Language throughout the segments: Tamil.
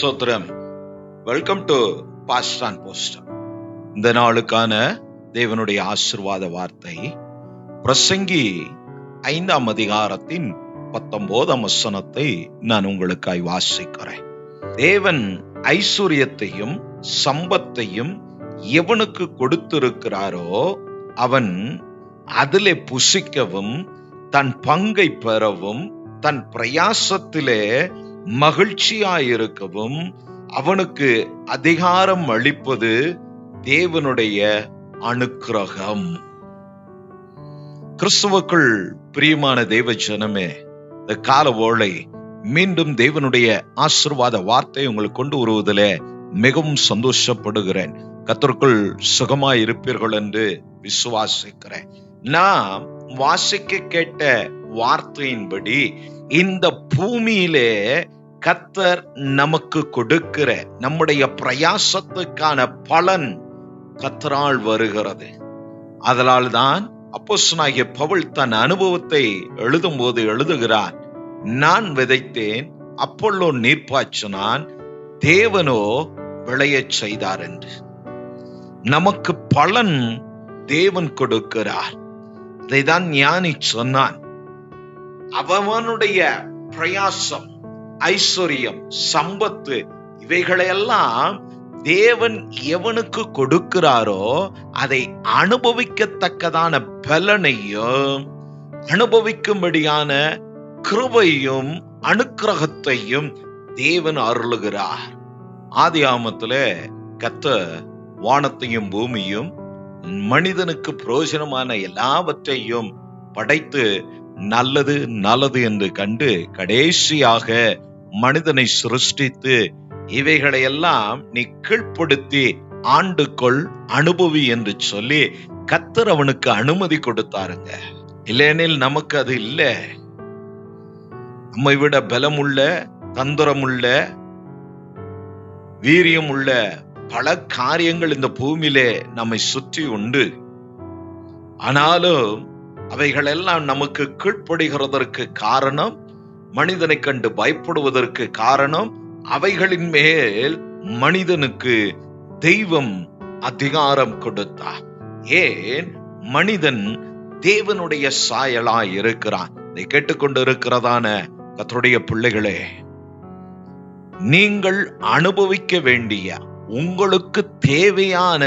சோத்ரம். Welcome to past and post. இந்த நாளுக்கான தேவனுடைய ஆசீர்வாத வார்த்தை பிரசங்கி 5ஆம் அதிகாரத்தின் 19ஆம் வசனத்தை நான் உங்களுக்காய் வாசிக்கிறேன். தேவன் ஐஸ்வர்யத்தையும் சம்பத்தையும் எவனுக்கு கொடுத்திருக்கிறாரோ அவன் அதிலே புசிக்கவும் தன் பங்கை பெறவும் தன் பிரயாசத்திலே மகிழ்ச்சியாயிருக்கவும் அவனுக்கு அதிகாரம் அளிப்பது தேவனுடைய அனுக்கிரகம். கிறிஸ்துவுக்குள் பிரியமான தேவ ஜனமே, இந்த கால ஓளை மீண்டும் தேவனுடைய ஆசீர்வாத வார்த்தை உங்களுக்கு கொண்டு வருவதிலே மிகவும் சந்தோஷப்படுகிறேன். கர்த்தருக்குள் சுகமாய் இருப்பீர்கள் என்று விசுவாசிக்கிறேன். நாம் வாசிக்க கேட்ட வார்த்தையின்படி இந்த பூமியிலே கர்த்தர் நமக்கு கொடுக்கிற நம்முடைய பிரயாசத்துக்கான பலன் கர்த்தரால் வருகிறது. அதனால்தான் அப்போஸ்தலனாகிய பவுல் தன் அனுபவத்தை எழுதும் போது எழுதுகிறான், நான் விதைத்தேன், அப்பொல்லோ நீர் பாய்ச்சினான், தேவனோ விளையச் செய்தார் என்று. நமக்கு பலன் தேவன் கொடுக்கிறார். இதைதான் ஞானி சொன்னான், அவனுடைய பிரயாசம், ஐஸ்வர்யம், சம்பத்து இவைகளையெல்லாம் தேவன் எவனுக்கு கொடுக்கிறாரோ அதை அனுபவிக்கத்தக்கதான பலனையும் அனுபவிக்கும்படியான கிருபையும் அனுக்கிரகத்தையும் தேவன் அருளுகிறார். ஆதியாகமத்திலே கர்த்தர் வானத்தையும் பூமியும் மனிதனுக்கு பிரயோஜனமான எல்லாவற்றையும் படைத்து நல்லது நல்லது என்று கண்டு கடைசியாக மனிதனை சிருஷ்டித்து இவைகளையெல்லாம் நீ கீழ்ப்படுத்தி ஆண்டுகொள், அனுபவி என்று சொல்லி கர்த்தர் அவனுக்கு அனுமதி கொடுத்தாருங்க. இல்லையெனில் நமக்கு அது இல்லை. நம்மை விட பலமுள்ள, தந்திரமுள்ள, வீரியமுள்ள பல காரியங்கள் இந்த பூமியிலே நம்மை சுற்றி உண்டு. ஆனாலும் அவைகளெல்லாம் நமக்கு கீழ்ப்படுகிறதற்கு காரணம், மனிதனை கண்டு பயப்படுவதற்கு காரணம், அவைகளின் மேல் மனிதனுக்கு தெய்வம் அதிகாரம் கொடுத்தார். ஏன்? மனிதன் தேவனுடைய சாயலாய் இருக்கிறான். இதை கேட்டுக்கொண்டு இருக்கிறதான கர்த்தருடைய பிள்ளைகளே, நீங்கள் அனுபவிக்க வேண்டிய உங்களுக்கு தேவையான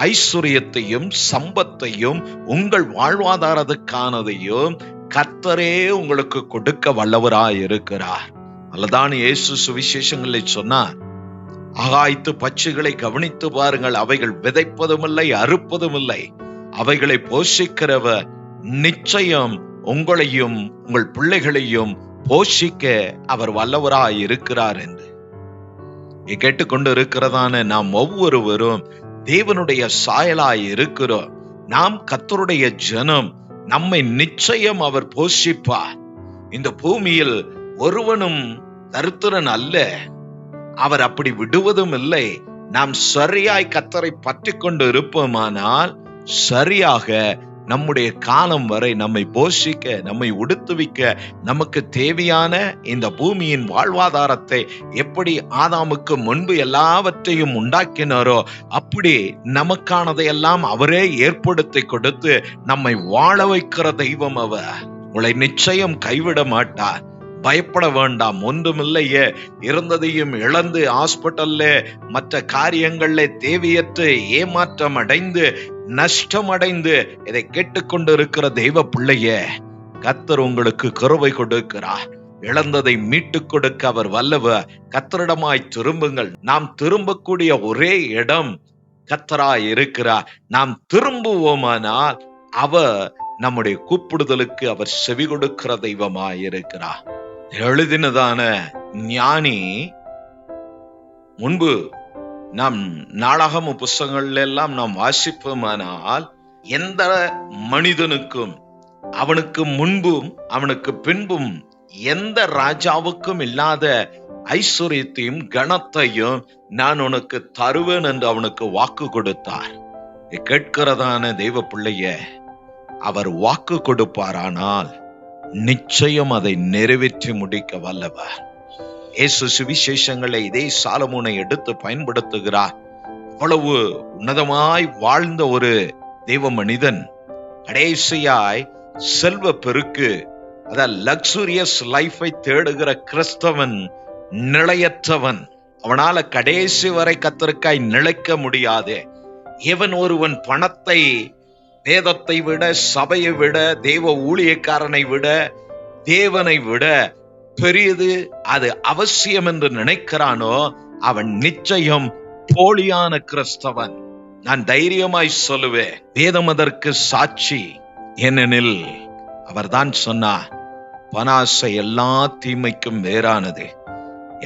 ஐஸ்வர்யத்தையும் சம்பத்தையும் உங்கள் வாழ்வாதாரத்துக்கானதையும் கர்த்தரே உங்களுக்கு கொடுக்க வல்லவராய் இருக்கிறார். அல்லதான் இயேசு சுவிசேஷங்களில் சொன்னார், ஆகாயத்து பட்சிகளை கவனித்து பாருங்கள், அவைகள் விதைப்பதும் இல்லை, அறுப்பதும் இல்லை, அவைகளை போஷிக்கிறவர் நிச்சயம் உங்களையும் உங்கள் பிள்ளைகளையும் போஷிக்க அவர் வல்லவராய் இருக்கிறார் என்று. கேட்டுக்கொண்டு இருக்கிறதான நாம் ஒவ்வொருவரும் தேவனுடைய சாயலாய் இருக்கிறோம். நாம் கர்த்தருடைய ஜனம். நம்மை நிச்சயம் அவர் போஷிப்பார். இந்த பூமியில் ஒருவனும் தரித்திரன் அல்ல, அவர் அப்படி விடுவதும் இல்லை. நாம் சரியாய் கர்த்தரை பற்றி கொண்டு இருப்போமானால் சரியாக நம்முடைய காலம் வரை நம்மை போஷிக்க, நம்மை உடுத்துவிக்க, நமக்கு தேவையான இந்த பூமியின் வாழ்வாதாரத்தை எப்படி ஆதாமுக்கு முன்பு எல்லாவற்றையும் உண்டாக்கினாரோ அப்படி நமக்கானதையெல்லாம் அவரே ஏற்படுத்தி கொடுத்து நம்மை வாழ வைக்கிற தெய்வம் அவர். உங்களை நிச்சயம் கைவிட மாட்டார். பயப்பட வேண்டாம். ஒன்றுமில்லையே, இருந்ததையும் இழந்து ஹாஸ்பிட்டல்ல மற்ற காரியங்கள்ல தேவையற்று ஏமாற்றம் அடைந்து நஷ்டம் அடைந்து இதை கேட்டுக்கொண்டு இருக்கிற தெய்வ பிள்ளையே, கர்த்தர் உங்களுக்கு கிருபை கொடுக்கிறார். இழந்ததை மீட்டு கொடுக்க அவர் வல்லவர். கர்த்தரிடமாய் திரும்புங்கள். நாம் திரும்பக்கூடிய ஒரே இடம் கர்த்தராய் இருக்கிறார். நாம் திரும்புவோமானால் அவர் நம்முடைய கூப்பிடுதலுக்கு அவர் செவி கொடுக்கிற தெய்வமாய் இருக்கிறார். எழுதினதான ஞானி முன்பு நாம் நாளாகம புஸ்தகங்கள் எல்லாம் நாம் வாசிப்போமானால் எந்த மனிதனுக்கும் அவனுக்கு முன்பும் அவனுக்கு பின்பும் எந்த ராஜாவுக்கும் இல்லாத ஐஸ்வர்யத்தையும் கனத்தையும் நான் உனக்கு தருவேன் என்று அவனுக்கு வாக்கு கொடுத்தார். கேட்கிறதான தெய்வ பிள்ளைய, அவர் வாக்கு கொடுப்பாரானால் நிச்சயம் அதை நிறைவேற்றி முடிக்க வல்லவர். இயேசு சுவிசேஷங்களை இதே சாலமோனை எடுத்து பயன்படுத்துகிறார். அவ்வளவு உன்னதமாய் வாழ்ந்த ஒரு தெய்வ மனிதன் கடைசியாய் செல்வ பெருக்கு, அதாவது லக்ஸூரியஸ் லைஃபை தேடுகிற கிறிஸ்தவன் நிலையற்றவன். அவனால கடைசி வரை கர்த்தருக்காய் நிலைக்க முடியாது. இவன் ஒருவன் பணத்தை, வேதத்தை விட, சபையை விட, தேவ ஊழியக்காரனை விட, தேவனை விட பெரியது அது அவசியம் என்று நினைக்கிறானோ அவன் நிச்சயம் போலியான கிறிஸ்தவன். நான் தைரியமாய் சொல்லுவேன், வேதம் அதற்கு சாட்சி. ஏனெனில் அவர்தான் சொன்னார், பணாசை எல்லா தீமைக்கும் வேறானது,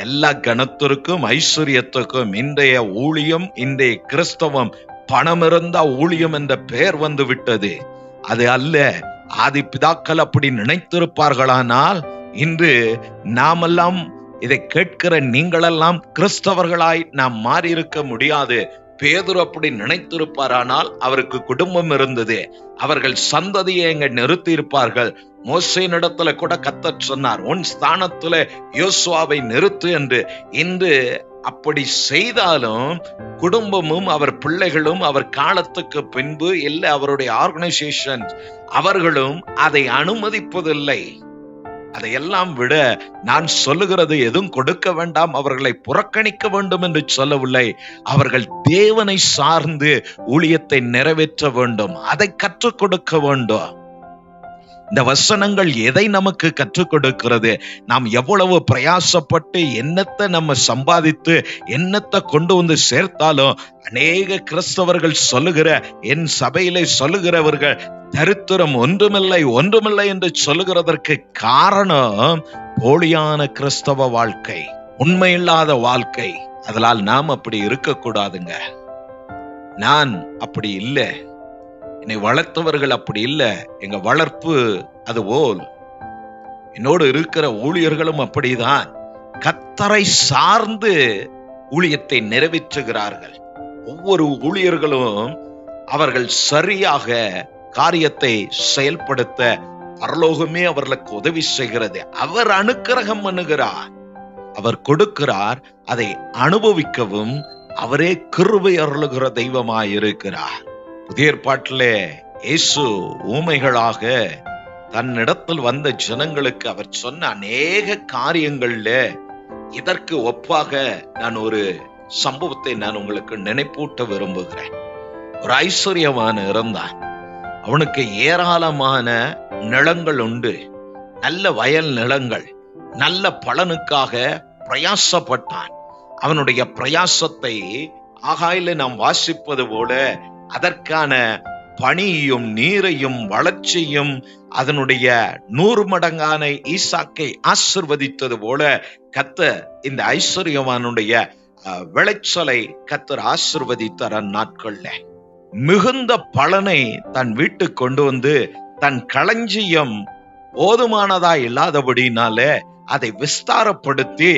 எல்லா கணத்திற்கும் ஐஸ்வர்யத்துக்கும் இன்றைய ஊழியம், இன்றைய கிறிஸ்தவம் பணம் இருந்தா ஊழியம் என்ற பெயர் வந்து விட்டது. அது அல்ல. ஆதி பிதாக்கள் அப்படி நினைத்திருப்பார்களானால் இன்று நாமெல்லாம், இதை கேட்கிற நீங்களெல்லாம் கிறிஸ்தவர்களாய் நாம் மாறி இருக்க முடியாது. பேதுரு அப்படி நினைத்திருப்பாரானால் அவருக்கு குடும்பம் இருந்தது, அவர்கள் சந்ததியை எங்க நிறுத்தி இருப்பார்கள். மோசேயினிடத்துல கூட கர்த்தர் சொன்னார், உன் ஸ்தானத்துல யோசுவாவை நிறுத்து என்று. இன்று அப்படி செய்தாலும் குடும்பமும் அவர் பிள்ளைகளும் அவர் காலத்துக்கு பின்பு இல்லை, அவருடைய ஆர்கனைசேஷன் அவர்களும் அதை அனுமதிப்பதில்லை. அதையெல்லாம் விட நான் சொல்லுகிறது எதுவும் கொடுக்க வேண்டாம், அவர்களை புறக்கணிக்க வேண்டும் என்று சொல்லவில்லை. அவர்கள் தேவனை சார்ந்து ஊழியத்தை நிறைவேற்ற வேண்டும், அதை கற்றுக் கொடுக்க வேண்டும். இந்த வசனங்கள் எதை நமக்கு கற்றுக் கொடுக்கிறது? நாம் எவ்வளவு பிரயாசப்பட்டு என்னத்தை நம்ம சம்பாதித்து என்னத்தை கொண்டு வந்து சேர்த்தாலும் அநேக கிறிஸ்தவர்கள் சொல்லுகிற, என் சபையிலே சொல்லுகிறவர்கள் தரித்திரம் ஒன்றுமில்லை என்று சொல்லுகிறதற்கு காரணம் போலியான கிறிஸ்தவ வாழ்க்கை, உண்மையில்லாத வாழ்க்கை. அதனால் நாம் அப்படி இருக்கக்கூடாதுங்க. நான் அப்படி இல்லை, என்னை வளர்த்தவர்கள் அப்படி இல்லை, எங்க வளர்ப்பு அதுபோல். என்னோடு இருக்கிற ஊழியர்களும் அப்படிதான் கர்த்தரை சார்ந்து ஊழியத்தை நிறைவேற்றுகிறார்கள். ஒவ்வொரு ஊழியர்களும் அவர்கள் சரியாக காரியத்தை செயல்படுத்த பரலோகமே அவர்களுக்கு உதவி செய்கிறது. அவர் அனுக்கிரகம் பண்ணுகிறார், அவர் கொடுக்கிறார், அதை அனுபவிக்கவும் அவரே கிருபை அருளுகிற தெய்வமாய் இருக்கிறார். புதிய ஏற்பாட்டிலே இயேசு ஊமைகளாக தன்னிடத்தில் வந்த ஜனங்களுக்கு அவர் சொன்ன அநேக காரியங்கள்ல இதற்கு ஒப்பாக நான் ஒரு சம்பவத்தை நான் உங்களுக்கு நினைப்பூட்ட விரும்புகிறேன். ஒரு ஐஸ்வர்யவான் இருந்தான். அவனுக்கு ஏராளமான நிலங்கள் உண்டு, நல்ல வயல் நிலங்கள். நல்ல பலனுக்காக பிரயாசப்பட்டான். அவனுடைய பிரயாசத்தை ஆகாயில நாம் வாசிப்பது போல அதற்கான பனியையும் நீரையும் வளர்ச்சியும் அதனுடைய 100 மடங்கான ஈசாக்கை ஆசிர்வதித்தது போல கர்த்தர் இந்த ஐஸ்வர்யவானுடைய விளைச்சலை கர்த்தர் ஆசிர்வதித்தார். அந்நாட்கள்ல மிகுந்த பலனை தன் வீட்டுக்கு கொண்டு வந்து தன் களஞ்சியம் போதுமானதா இல்லாதபடினாலே அதை விஸ்தாரப்படுத்தி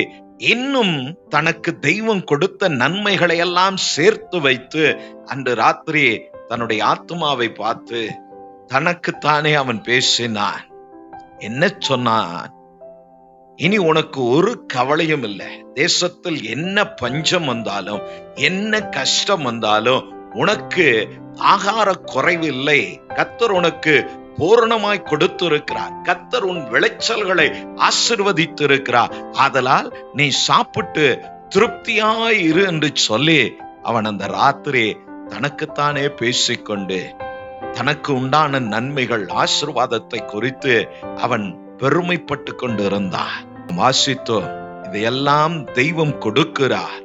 இன்னும் தனக்கு தெய்வம் கொடுத்த நன்மைகளை எல்லாம் சேர்த்து வைத்து அன்று ராத்திரி தன்னுடைய ஆத்மாவை பார்த்து தனக்குத்தானே அவன் பேசினான். என்ன சொன்னான்? இனி உனக்கு ஒரு கவலையும் இல்லை. தேசத்தில் என்ன பஞ்சம் வந்தாலும் என்ன கஷ்டம் வந்தாலும் உனக்கு ஆகார குறைவு இல்லை. கர்த்தர் உனக்கு பூரணமாய் கொடுத்து இருக்கிறார். கர்த்தர் உன் விளைச்சல்களை ஆசீர்வதித்து இருக்கிறார். ஆதலால் நீ சாப்பிட்டு திருப்தியாய் இரு என்று சொல்லி அவன் அந்த ராத்திரி தனக்குத்தானே பேசிக்கொண்டு தனக்கு உண்டான நன்மைகள் ஆசீர்வாதத்தை குறித்து அவன் பெருமைப்பட்டு கொண்டு இருந்தான். வாசித்தோம், இதையெல்லாம் தெய்வம் கொடுக்கிறார்.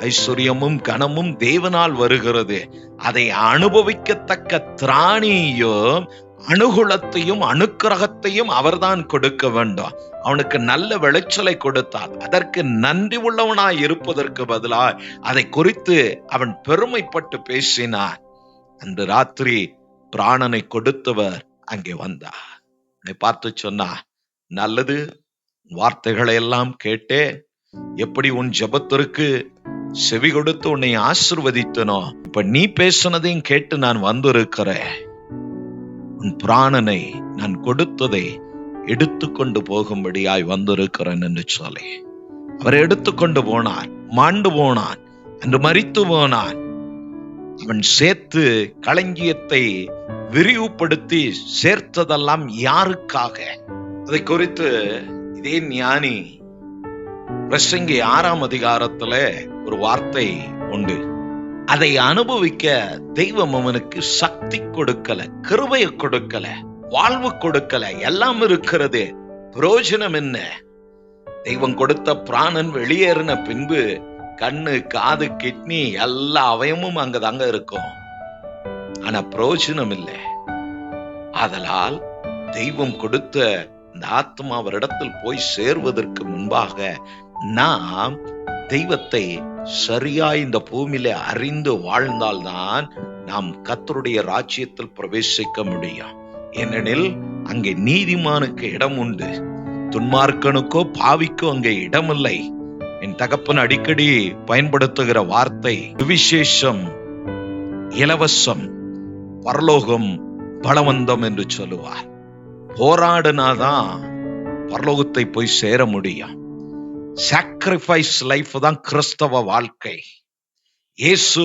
ஐஸ்வர்யமும் கனமும் தேவனால் வருகிறது. அதை அனுபவிக்கத்தக்க திராணியும் அனுகூலத்தையும் அனுக்கிரகத்தையும் அவர்தான் கொடுக்க வேண்டும். அவனுக்கு நல்ல விளைச்சலை கொடுத்தார். அதற்கு நன்றி உள்ளவனாய் இருப்பதற்கு பதிலாக அதை குறித்து அவன் பெருமைப்பட்டு பேசினான். அன்று ராத்திரி பிராணனை கொடுத்தவர் அங்கே வந்தார். என்னை பார்த்து சொன்னார், நல்லது, வார்த்தைகளை எல்லாம் கேட்டேன். எப்படி உன் ஜெபத்திற்கு செவி கொடுத்து உன்னை ஆசீர்வதித்தனோ, இப்ப நீ பேசுனதையும் கேட்டு நான் வந்திருக்கிறேன். உன் பிராணனை நான் கொடுத்ததை எடுத்துக்கொண்டு போகும்படியாய் வந்திருக்கிறேன் என்று சொல்லி அவர் எடுத்துக்கொண்டு போனார், மாண்டு போனான், அன்று மரித்து போனான். அவன் சேர்த்து களஞ்சியத்தை விரிவுபடுத்தி சேர்த்ததெல்லாம் யாருக்காக? அதை குறித்து இதே ஞானி பிரசங்கி 6ஆம் அதிகாரத்துல ஒரு வார்த்தை உண்டு. அதை அனுபவிக்க தெய்வம் அவனுக்கு சக்தி கொடுக்கல, கிருபையை கொடுக்கல, வாழ்வு கொடுக்கல. எல்லாம் இருக்கிறது, பிரயோஜனம் என்ன? தெய்வம் கொடுத்த பிராணன் வெளியேறின பின்பு கண்ணு, காது, கிட்னி எல்லா அவயமும் அங்கதாங்க இருக்கும். ஆனா பிரயோஜனம் இல்லை. ஆதலால் தெய்வம் கொடுத்த இந்த ஆத்மா அவரிடத்தில் போய் சேர்வதற்கு முன்பாக நாம் தெய்வத்தை சரியாய் இந்த பூமியில அறிந்து வாழ்ந்தால்தான் நாம் கர்த்தருடைய ராஜ்யத்தில் பிரவேசிக்க முடியும். ஏனெனில் அங்கே நீதிமானுக்கு இடம் உண்டு, துன்மார்க்கனுக்கோ பாவிக்கோ அங்கே இடமில்லை. என் தகப்பன் அடிக்கடி பயன்படுத்துகிற வார்த்தை விசேஷம், இலவசம், பரலோகம் பலவந்தம் என்று சொல்லுவார். போராடினாதான் பரலோகத்தை போய் சேர முடியும். சாக்ரிஃபைஸ் லைஃப் தான் கிறிஸ்தவ வாழ்க்கை. இயேசு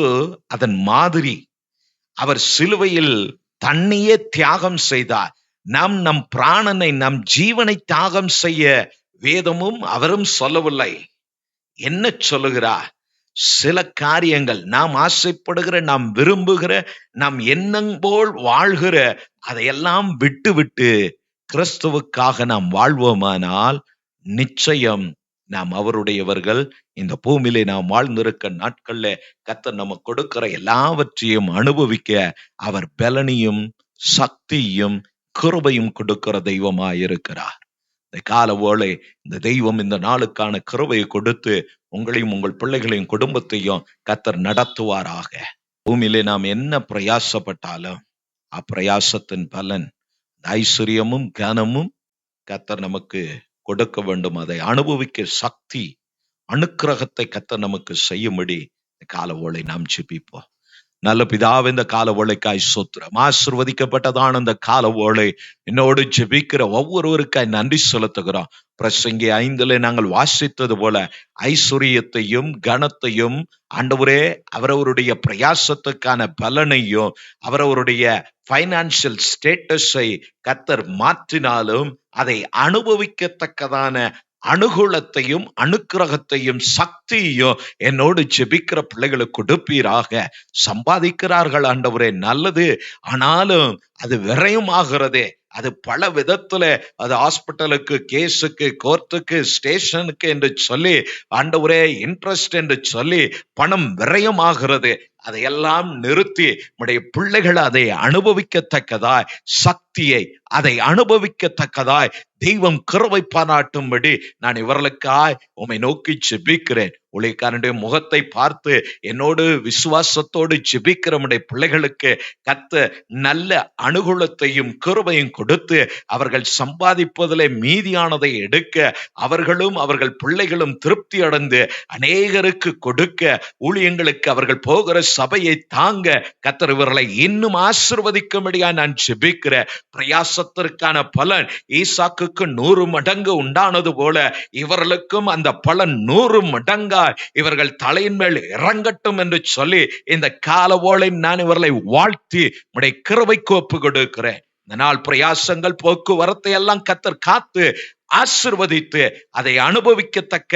அதன் மாதிரி. அவர் சிலுவையில் தன்னையே தியாகம் செய்தார். நாம் நம் பிராணனை, நம் ஜீவனை தியாகம் செய்ய வேதமும் அவரும் சொல்லவில்லை. என்ன சொல்லுகிறார்? சில காரியங்கள் நாம் ஆசைப்படுகிற, நாம் விரும்புகிற, நாம் எண்ணம் போல் வாழ்கிற அதையெல்லாம் விட்டு விட்டு கிறிஸ்துவுக்காக நாம் வாழ்வோமானால் நிச்சயம் நாம் அவருடையவர்கள். இந்த பூமியிலே நாம் வாழ்ந்திருக்க நாட்கள்ல கர்த்தர் நமக்கு கொடுக்கிற எல்லாவற்றையும் அனுபவிக்க அவர் பலனையும் சக்தியும் கிருபையும் கொடுக்கிற தெய்வமாயிருக்கிறார். இந்த கால வேளை இந்த தெய்வம் இந்த நாளுக்கான கிருபையை கொடுத்து உங்களையும் உங்கள் பிள்ளைகளையும் குடும்பத்தையும் கர்த்தர் நடத்துவாராக. பூமியிலே நாம் என்ன பிரயாசப்பட்டாலும் அப்பிரயாசத்தின் பலன் ஐஸ்வர்யமும் கனமும் கர்த்தர் நமக்கு கொடுக்க வேண்டும். அதை அனுபவிக்க சக்தி, அனுக்கிரகத்தை கர்த்தர் நமக்கு செய்யும்படி கால வேளை நாம் ஜெபிப்போம். நல்ல பிதாவே, இந்த கால வேளைக்காய் ஸ்தோத்திரம். ஆசீர்வதிக்கப்பட்டதான இந்த கால வேளை என்னோடு ஜெபிக்கிற ஒவ்வொருவருக்காய் நன்றி செலுத்துகிறோம். பிரசங்கி 5 நாங்கள் வாசித்தது போல ஐஸ்வர்யத்தையும் கனத்தையும் ஆண்டவரே அவரவருடைய பிரயாசத்துக்கான பலனையும் அவரவருடைய பைனான்சியல் ஸ்டேட்டஸை கர்த்தர் மாற்றினாலும் அதை அனுபவிக்கத்தக்கதான அனுகூலத்தையும் அனுக்கிரகத்தையும் சக்தியையும் என்னோடு ஜெபிக்கிற பிள்ளைகளுக்கு கொடுப்பீராக. சம்பாதிக்கிறார்கள் ஆண்டவரே, நல்லது. ஆனாலும் அது விரயமாகிறதே. அது பல விதத்துல, அது ஹாஸ்பிட்டலுக்கு, கேஸுக்கு, கோர்ட்டுக்கு, ஸ்டேஷனுக்கு என்று சொல்லி ஆண்டவரே இன்ட்ரெஸ்ட் என்று சொல்லி பணம் விரயமாகிறது. அதையெல்லாம் நிறுத்தி உடைய பிள்ளைகள் அதை அனுபவிக்கத்தக்கதாய் சக்தியை, அதை அனுபவிக்கத்தக்கதாய் தெய்வம் கிருபை பாராட்டும்படி நான் இவர்களுக்காய் உம்மை நோக்கி ஜெபிக்கிறேன். ஊழியக்காரனுடைய முகத்தை பார்த்து என்னோடு விசுவாசத்தோடு ஜெபிக்கிற உம்முடைய பிள்ளைகளுக்கு கர்த்தர் நல்ல அனுகூலத்தையும் கிருபையும் கொடுத்து அவர்கள் சம்பாதிப்பதிலே மீதியானதை எடுக்க, அவர்களும் அவர்கள் பிள்ளைகளும் திருப்தி அடைந்து அநேகருக்கு கொடுக்க, ஊழியங்களுக்கு அவர்கள் போகிற சபையை தாங்க கர்த்தர் இவர்களை இன்னும் ஆசீர்வதிக்கும்படியா நான் ஜெபிக்கிறேன். பிரயாசத்திற்கான பலன் ஈசாக்குக்கு 100 மடங்கு உண்டானது போல இவர்களுக்கும் அந்த பலன் 100 மடங்காய் இவர்கள் தலையின் மேல் இறங்கட்டும் என்று சொல்லி இந்த காலவோளை நான் இவர்களை வாழ்த்தி உம்முடைய கிருபைக்கு ஒப்பு கொடுக்கிறேன். இந்த நாள் பிரயாசங்கள், போக்குவரத்தை எல்லாம் கர்த்தர் காத்து ஆசீர்வதித்து அதை அனுபவிக்கத்தக்க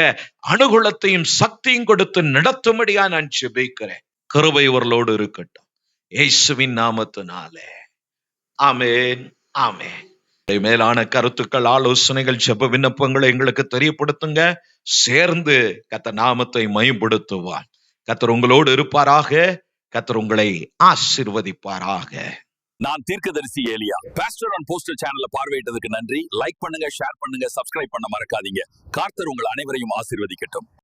அனுகூலத்தையும் சக்தியும் கொடுத்து நடத்தும்படியா நான் ஜெபிக்கிறேன். கிருபை இவர்களோடு இருக்கட்டும், இயேசுவின் நாமத்தினாலே. ஆமென், ஆமென். மேலான கருத்துக்கள், ஆலோசனைகள், ஜெப விண்ணப்பங்களை எங்களுக்கு தெரியப்படுத்துங்க. சேர்ந்து கர்த்தர் நாமத்தை மகிமைப்படுத்துவார். கர்த்தர் உங்களோடு இருப்பாராக. கர்த்தர் உங்களை ஆசீர்வதிப்பாராக. நான் தீர்க்கதரிசி ஏலியா. பாஸ்டர் ஆன் போஸ்டர் சேனலை பார்வையிட்டதுக்கு நன்றி. லைக் பண்ணுங்க, ஷேர் பண்ணுங்க, சப்ஸ்கிரைப் பண்ண மறக்காதீங்க. கர்த்தர் உங்கள் அனைவரையும் ஆசீர்வதிக்கட்டும்.